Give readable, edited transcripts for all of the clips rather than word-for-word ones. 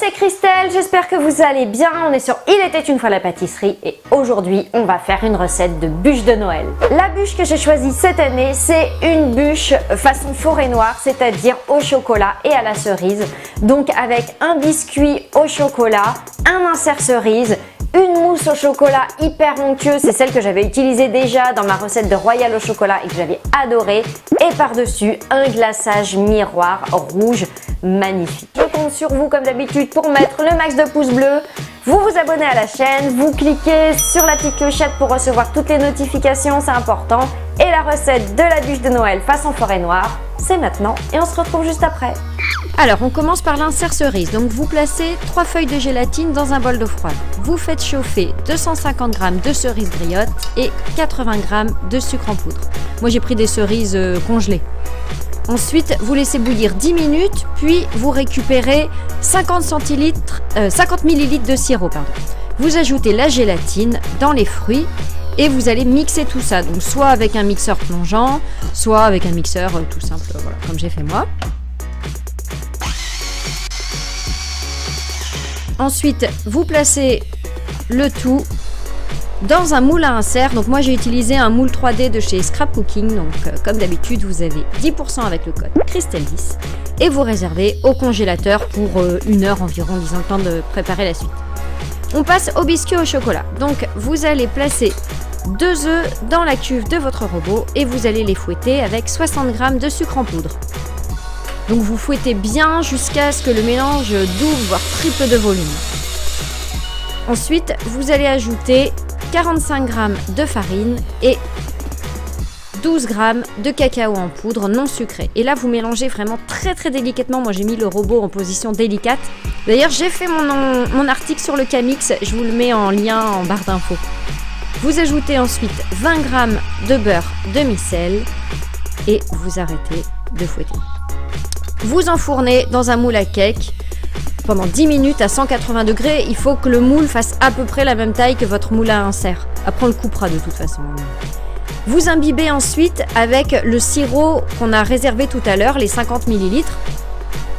c'est Christelle, j'espère que vous allez bien. On est sur Il était une fois la pâtisserie et aujourd'hui on va faire une recette de bûche de Noël. La bûche que j'ai choisie cette année, c'est une bûche façon forêt noire, c'est-à-dire au chocolat et à la cerise. Donc avec un biscuit au chocolat, un insert cerise, une mousse au chocolat hyper onctueuse, c'est celle que j'avais utilisée déjà dans ma recette de royal au chocolat et que j'avais adoré. Et par-dessus, un glaçage miroir rouge magnifique. Je compte sur vous comme d'habitude pour mettre le max de pouces bleus. Vous vous abonnez à la chaîne, vous cliquez sur la petite clochette pour recevoir toutes les notifications, c'est important. Et la recette de la bûche de Noël façon forêt noire, c'est maintenant et on se retrouve juste après. Alors on commence par l'insert cerise, donc vous placez 3 feuilles de gélatine dans un bol d'eau froide. Vous faites chauffer 250 g de cerises griottes et 80 g de sucre en poudre. Moi j'ai pris des cerises congelées. Ensuite vous laissez bouillir 10 minutes, puis vous récupérez 50 ml de sirop. Vous ajoutez la gélatine dans les fruits et vous allez mixer tout ça, donc soit avec un mixeur plongeant, soit avec un mixeur tout simple, voilà, comme j'ai fait moi. Ensuite, vous placez le tout dans un moule à insert. Donc moi j'ai utilisé un moule 3D de chez Scrap Cooking. Donc comme d'habitude, vous avez 10% avec le code Christelle10 et vous réservez au congélateur pour 1 heure environ, disons le temps de préparer la suite. On passe au biscuit au chocolat. Donc vous allez placer 2 œufs dans la cuve de votre robot et vous allez les fouetter avec 60 g de sucre en poudre. Donc vous fouettez bien jusqu'à ce que le mélange double voire triple de volume. Ensuite, vous allez ajouter 45 g de farine et 12 g de cacao en poudre non sucré. Et là, vous mélangez vraiment très délicatement. Moi, j'ai mis le robot en position délicate. D'ailleurs, j'ai fait mon article sur le Camix. Je vous le mets en lien en barre d'infos. Vous ajoutez ensuite 20 g de beurre demi-sel et vous arrêtez de fouetter. Vous enfournez dans un moule à cake pendant 10 minutes à 180 degrés. Il faut que le moule fasse à peu près la même taille que votre moule à insert. Après, on le coupera de toute façon. Vous imbibez ensuite avec le sirop qu'on a réservé tout à l'heure, les 50 ml.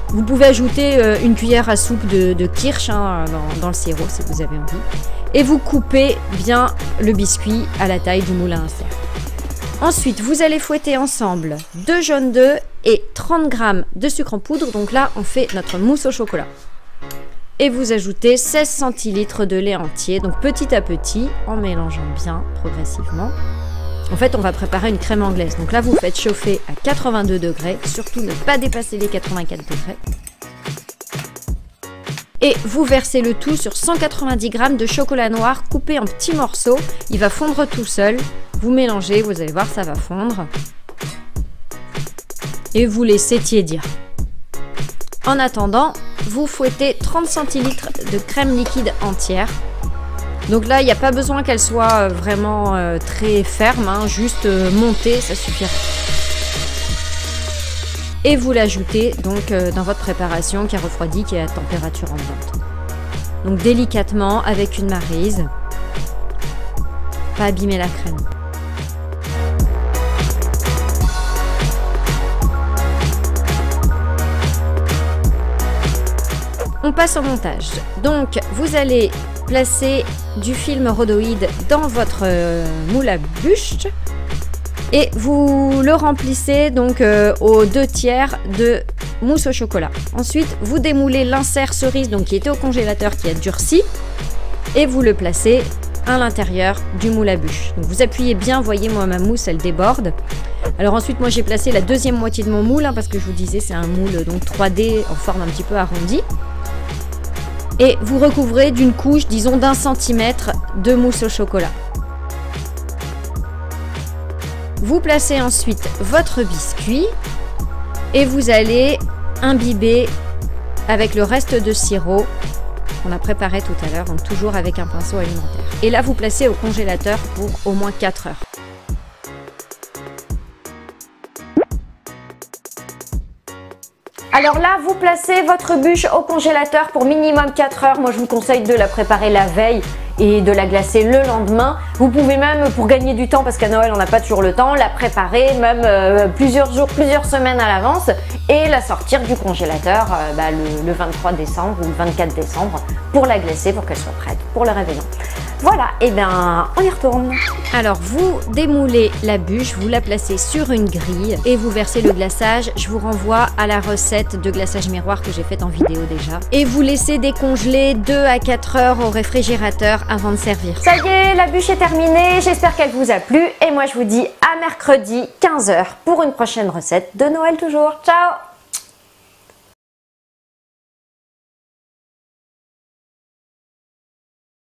Vous pouvez ajouter une cuillère à soupe de kirsch dans le sirop si vous avez envie. Et vous coupez bien le biscuit à la taille du moule à insert. Ensuite, vous allez fouetter ensemble 2 jaunes d'œufs et 30 g de sucre en poudre. Donc là, on fait notre mousse au chocolat. Et vous ajoutez 16 centilitres de lait entier, donc petit à petit, en mélangeant bien progressivement. En fait, on va préparer une crème anglaise. Donc là, vous faites chauffer à 82 degrés, surtout ne pas dépasser les 84 degrés. Et vous versez le tout sur 190 g de chocolat noir coupé en petits morceaux. Il va fondre tout seul. Vous mélangez, vous allez voir, ça va fondre. Et vous laissez tiédir. En attendant, vous fouettez 30 centilitres de crème liquide entière. Donc là, il n'y a pas besoin qu'elle soit vraiment très ferme, juste montée, ça suffira. Et vous l'ajoutez donc dans votre préparation qui est refroidie, qui est à température ambiante. Donc délicatement avec une maryse, pas abîmer la crème. On passe au montage. Donc vous allez placer du film rhodoïde dans votre moule à bûche et vous le remplissez donc aux 2/3 de mousse au chocolat. Ensuite, vous démoulez l'insert cerise donc qui était au congélateur qui a durci et vous le placez à l'intérieur du moule à bûche. Donc vous appuyez bien, voyez moi ma mousse elle déborde. Alors ensuite moi j'ai placé la deuxième moitié de mon moule parce que je vous disais c'est un moule donc 3D en forme un petit peu arrondie. Et vous recouvrez d'une couche, disons d'1 centimètre de mousse au chocolat. Vous placez ensuite votre biscuit et vous allez imbiber avec le reste de sirop qu'on a préparé tout à l'heure, donc toujours avec un pinceau alimentaire. Et là, vous placez au congélateur pour au moins 4 heures. Alors là, vous placez votre bûche au congélateur pour minimum 4 heures. Moi, je vous conseille de la préparer la veille et de la glacer le lendemain. Vous pouvez même, pour gagner du temps, parce qu'à Noël on n'a pas toujours le temps, la préparer même plusieurs jours, plusieurs semaines à l'avance et la sortir du congélateur le 23 décembre ou le 24 décembre pour la glacer pour qu'elle soit prête pour le réveillon. Voilà, et bien on y retourne. Alors vous démoulez la bûche, vous la placez sur une grille et vous versez le glaçage. Je vous renvoie à la recette de glaçage miroir que j'ai faite en vidéo déjà. Et vous laissez décongeler 2 à 4 heures au réfrigérateur avant de servir. Ça y est, la bûche est terminée, j'espère qu'elle vous a plu et moi je vous dis à mercredi 15 h pour une prochaine recette de Noël toujours. Ciao!